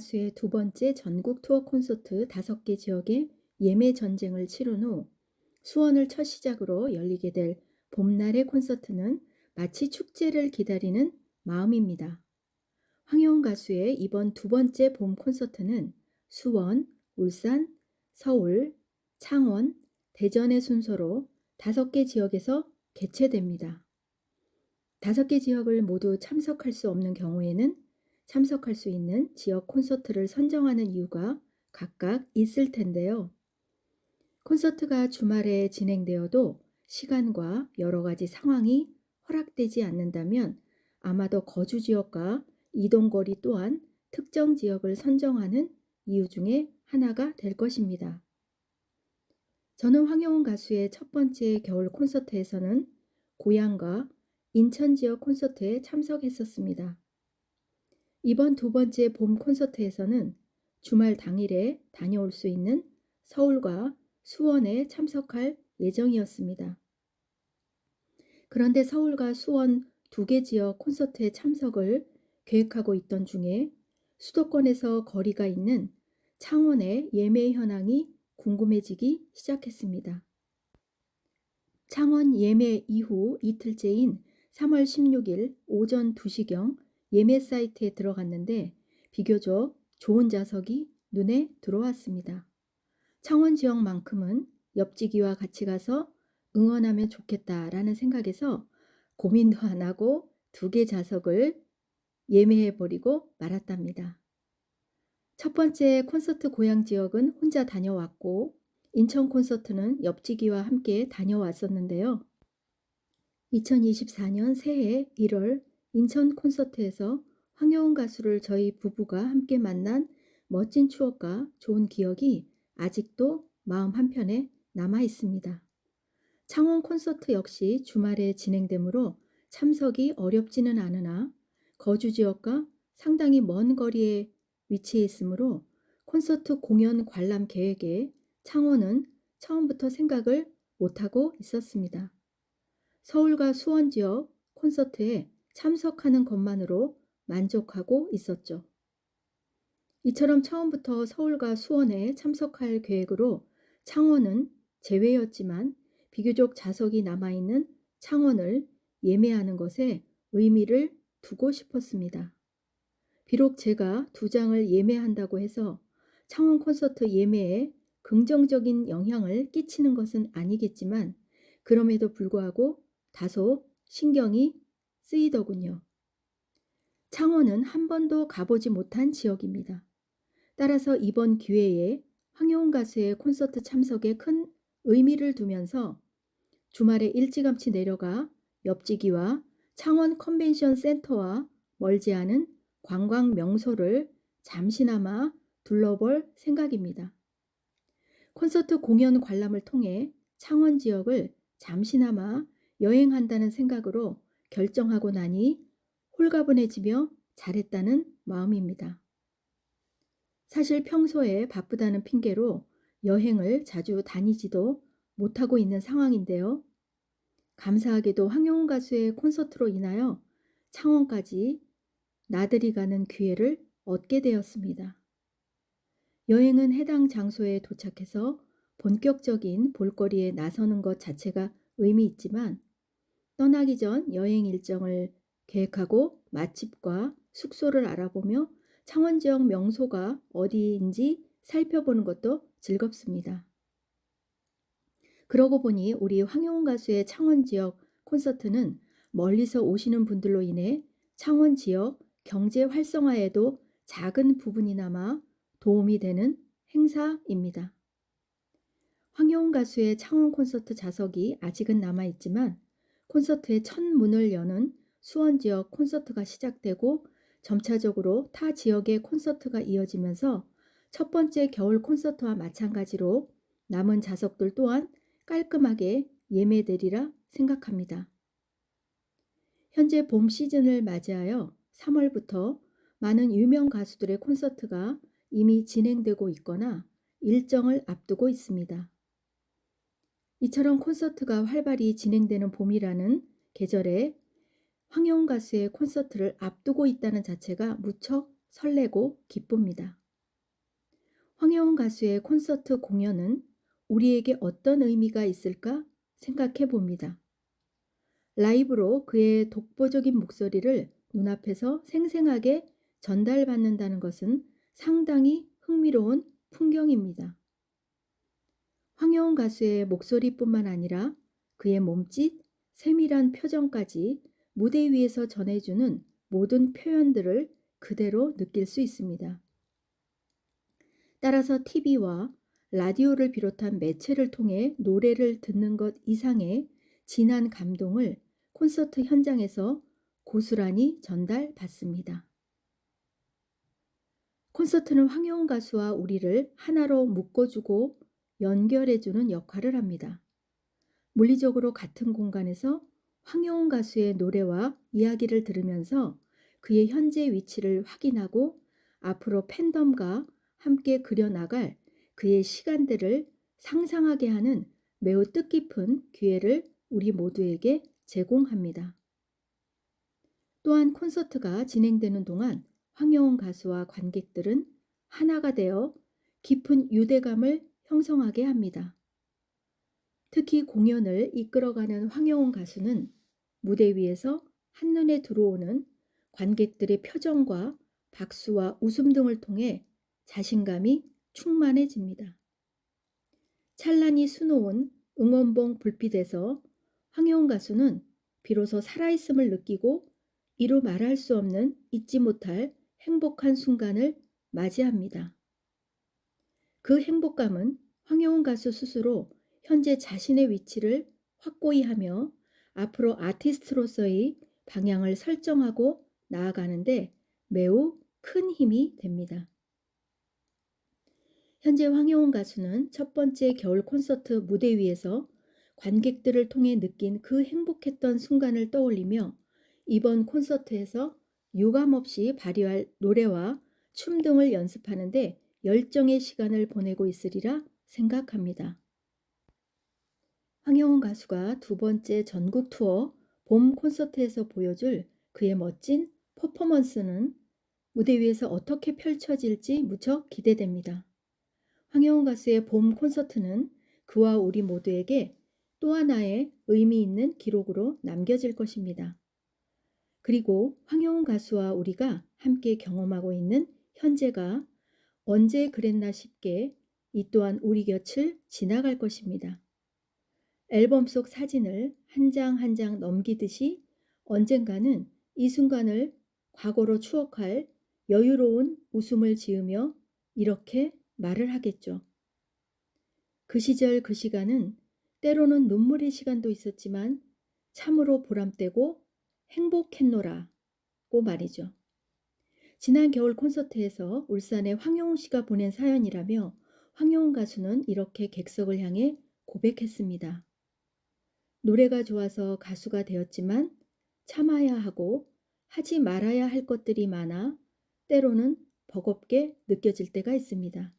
가수의 두 번째 전국 투어 콘서트 5개 지역의 예매 전쟁을 치른 후 수원을 첫 시작으로 열리게 될 봄날의 콘서트는 마치 축제를 기다리는 마음입니다. 황여운 가수의 이번 두 번째 봄 콘서트는 수원, 울산, 서울, 창원, 대전의 순서로 5개 지역에서 개최됩니다. 5개 지역을 모두 참석할 수 없는 경우에는 참석할 수 있는 지역 콘서트를 선정하는 이유가 각각 있을 텐데요. 콘서트가 주말에 진행되어도 시간과 여러 가지 상황이 허락되지 않는다면 아마도 거주 지역과 이동거리 또한 특정 지역을 선정하는 이유 중에 하나가 될 것입니다. 저는 황여운 가수의 첫 번째 겨울 콘서트에서는 고향과 인천 지역 콘서트에 참석했었습니다. 이번 두 번째 봄 콘서트에서는 주말 당일에 다녀올 수 있는 서울과 수원에 참석할 예정이었습니다. 그런데 서울과 수원 2개 지역 콘서트에 참석을 계획하고 있던 중에 수도권에서 거리가 있는 창원의 예매 현황이 궁금해지기 시작했습니다. 창원 예매 이후 이틀째인 3월 16일 오전 2시경 예매 사이트에 들어갔는데 비교적 좋은 좌석이 눈에 들어왔습니다. 창원 지역만큼은 옆지기와 같이 가서 응원하면 좋겠다라는 생각에서 고민도 안 하고 2개 좌석을 예매해버리고 말았답니다. 첫 번째 콘서트 고향 지역은 혼자 다녀왔고 인천 콘서트는 옆지기와 함께 다녀왔었는데요. 2024년 새해 1월 인천 콘서트에서 황여운 가수를 저희 부부가 함께 만난 멋진 추억과 좋은 기억이 아직도 마음 한편에 남아 있습니다. 창원 콘서트 역시 주말에 진행되므로 참석이 어렵지는 않으나 거주 지역과 상당히 먼 거리에 위치해 있으므로 콘서트 공연 관람 계획에 창원은 처음부터 생각을 못하고 있었습니다. 서울과 수원 지역 콘서트에 참석하는 것만으로 만족하고 있었죠. 이처럼 처음부터 서울과 수원에 참석할 계획으로 창원은 제외였지만 비교적 좌석이 남아있는 창원을 예매하는 것에 의미를 두고 싶었습니다. 비록 제가 2장을 예매한다고 해서 창원 콘서트 예매에 긍정적인 영향을 끼치는 것은 아니겠지만 그럼에도 불구하고 다소 신경이 쓰이더군요. 창원은 한 번도 가보지 못한 지역입니다. 따라서 이번 기회에 황여운 가수의 콘서트 참석에 큰 의미를 두면서 주말에 일찌감치 내려가 옆지기와 창원 컨벤션 센터와 멀지 않은 관광 명소를 잠시나마 둘러볼 생각입니다. 콘서트 공연 관람을 통해 창원 지역을 잠시나마 여행한다는 생각으로 결정하고 나니 홀가분해지며 잘했다는 마음입니다. 사실 평소에 바쁘다는 핑계로 여행을 자주 다니지도 못하고 있는 상황인데요. 감사하게도 황여운 가수의 콘서트로 인하여 창원까지 나들이 가는 기회를 얻게 되었습니다. 여행은 해당 장소에 도착해서 본격적인 볼거리에 나서는 것 자체가 의미 있지만 떠나기 전 여행 일정을 계획하고 맛집과 숙소를 알아보며 창원 지역 명소가 어디인지 살펴보는 것도 즐겁습니다. 그러고 보니 우리 황여운 가수의 창원 지역 콘서트는 멀리서 오시는 분들로 인해 창원 지역 경제 활성화에도 작은 부분이나마 도움이 되는 행사입니다. 황여운 가수의 창원 콘서트 좌석이 아직은 남아있지만 콘서트의 첫 문을 여는 수원 지역 콘서트가 시작되고 점차적으로 타 지역의 콘서트가 이어지면서 첫 번째 겨울 콘서트와 마찬가지로 남은 좌석들 또한 깔끔하게 예매되리라 생각합니다. 현재 봄 시즌을 맞이하여 3월부터 많은 유명 가수들의 콘서트가 이미 진행되고 있거나 일정을 앞두고 있습니다. 이처럼 콘서트가 활발히 진행되는 봄이라는 계절에 황여운 가수의 콘서트를 앞두고 있다는 자체가 무척 설레고 기쁩니다. 황혜원 가수의 콘서트 공연은 우리에게 어떤 의미가 있을까 생각해 봅니다. 라이브로 그의 독보적인 목소리를 눈앞에서 생생하게 전달받는다는 것은 상당히 흥미로운 풍경입니다. 황혜원 가수의 목소리뿐만 아니라 그의 몸짓, 세밀한 표정까지 무대 위에서 전해주는 모든 표현들을 그대로 느낄 수 있습니다. 따라서 TV와 라디오를 비롯한 매체를 통해 노래를 듣는 것 이상의 진한 감동을 콘서트 현장에서 고스란히 전달받습니다. 콘서트는 황혜원 가수와 우리를 하나로 묶어주고 연결해주는 역할을 합니다. 물리적으로 같은 공간에서 황혜원 가수의 노래와 이야기를 들으면서 그의 현재 위치를 확인하고 앞으로 팬덤과 함께 그려나갈 그의 시간들을 상상하게 하는 매우 뜻깊은 기회를 우리 모두에게 제공합니다. 또한 콘서트가 진행되는 동안 황혜원 가수와 관객들은 하나가 되어 깊은 유대감을 형성하게 합니다. 특히 공연을 이끌어가는 황혜원 가수는 무대 위에서 한눈에 들어오는 관객들의 표정과 박수와 웃음 등을 통해 자신감이 충만해집니다. 찬란히 수놓은 응원봉 불빛에서 황혜원 가수는 비로소 살아있음을 느끼고 이루 말할 수 없는 잊지 못할 행복한 순간을 맞이합니다. 그 행복감은 황혜원 가수 스스로 현재 자신의 위치를 확고히 하며 앞으로 아티스트로서의 방향을 설정하고 나아가는데 매우 큰 힘이 됩니다. 현재 황혜원 가수는 첫 번째 겨울 콘서트 무대 위에서 관객들을 통해 느낀 그 행복했던 순간을 떠올리며 이번 콘서트에서 유감없이 발휘할 노래와 춤 등을 연습하는데 열정의 시간을 보내고 있으리라 생각합니다. 황혜원 가수가 두 번째 전국 투어 봄 콘서트에서 보여줄 그의 멋진 퍼포먼스는 무대 위에서 어떻게 펼쳐질지 무척 기대됩니다. 황혜원 가수의 봄 콘서트는 그와 우리 모두에게 또 하나의 의미 있는 기록으로 남겨질 것입니다. 그리고 황혜원 가수와 우리가 함께 경험하고 있는 현재가 언제 그랬나 싶게 이 또한 우리 곁을 지나갈 것입니다. 앨범 속 사진을 한 장 한 장 넘기듯이 언젠가는 이 순간을 과거로 추억할 여유로운 웃음을 지으며 이렇게 말을 하겠죠. 그 시절 그 시간은 때로는 눈물의 시간도 있었지만 참으로 보람되고 행복했노라고 말이죠. 지난 겨울 콘서트에서 울산의 황영웅 씨가 보낸 사연이라며 황영웅 가수는 이렇게 객석을 향해 고백했습니다. 노래가 좋아서 가수가 되었지만 참아야 하고 하지 말아야 할 것들이 많아 때로는 버겁게 느껴질 때가 있습니다.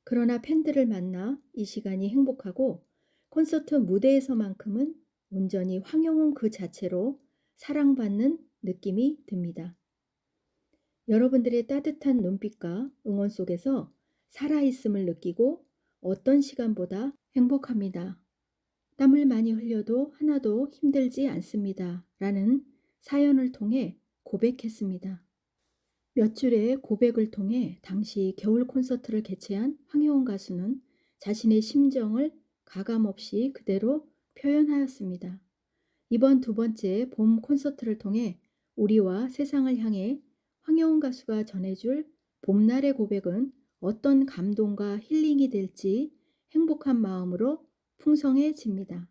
그러나 팬들을 만나 이 시간이 행복하고 콘서트 무대에서만큼은 온전히 황영웅 그 자체로 사랑받는 느낌이 듭니다. 여러분들의 따뜻한 눈빛과 응원 속에서 살아있음을 느끼고 어떤 시간보다 행복합니다. 땀을 많이 흘려도 하나도 힘들지 않습니다. 라는 사연을 통해 고백했습니다. 몇 줄의 고백을 통해 당시 겨울 콘서트를 개최한 황혜원 가수는 자신의 심정을 가감없이 그대로 표현하였습니다. 이번 두 번째 봄 콘서트를 통해 우리와 세상을 향해 황혜원 가수가 전해줄 봄날의 고백은 어떤 감동과 힐링이 될지 행복한 마음으로 풍성해집니다.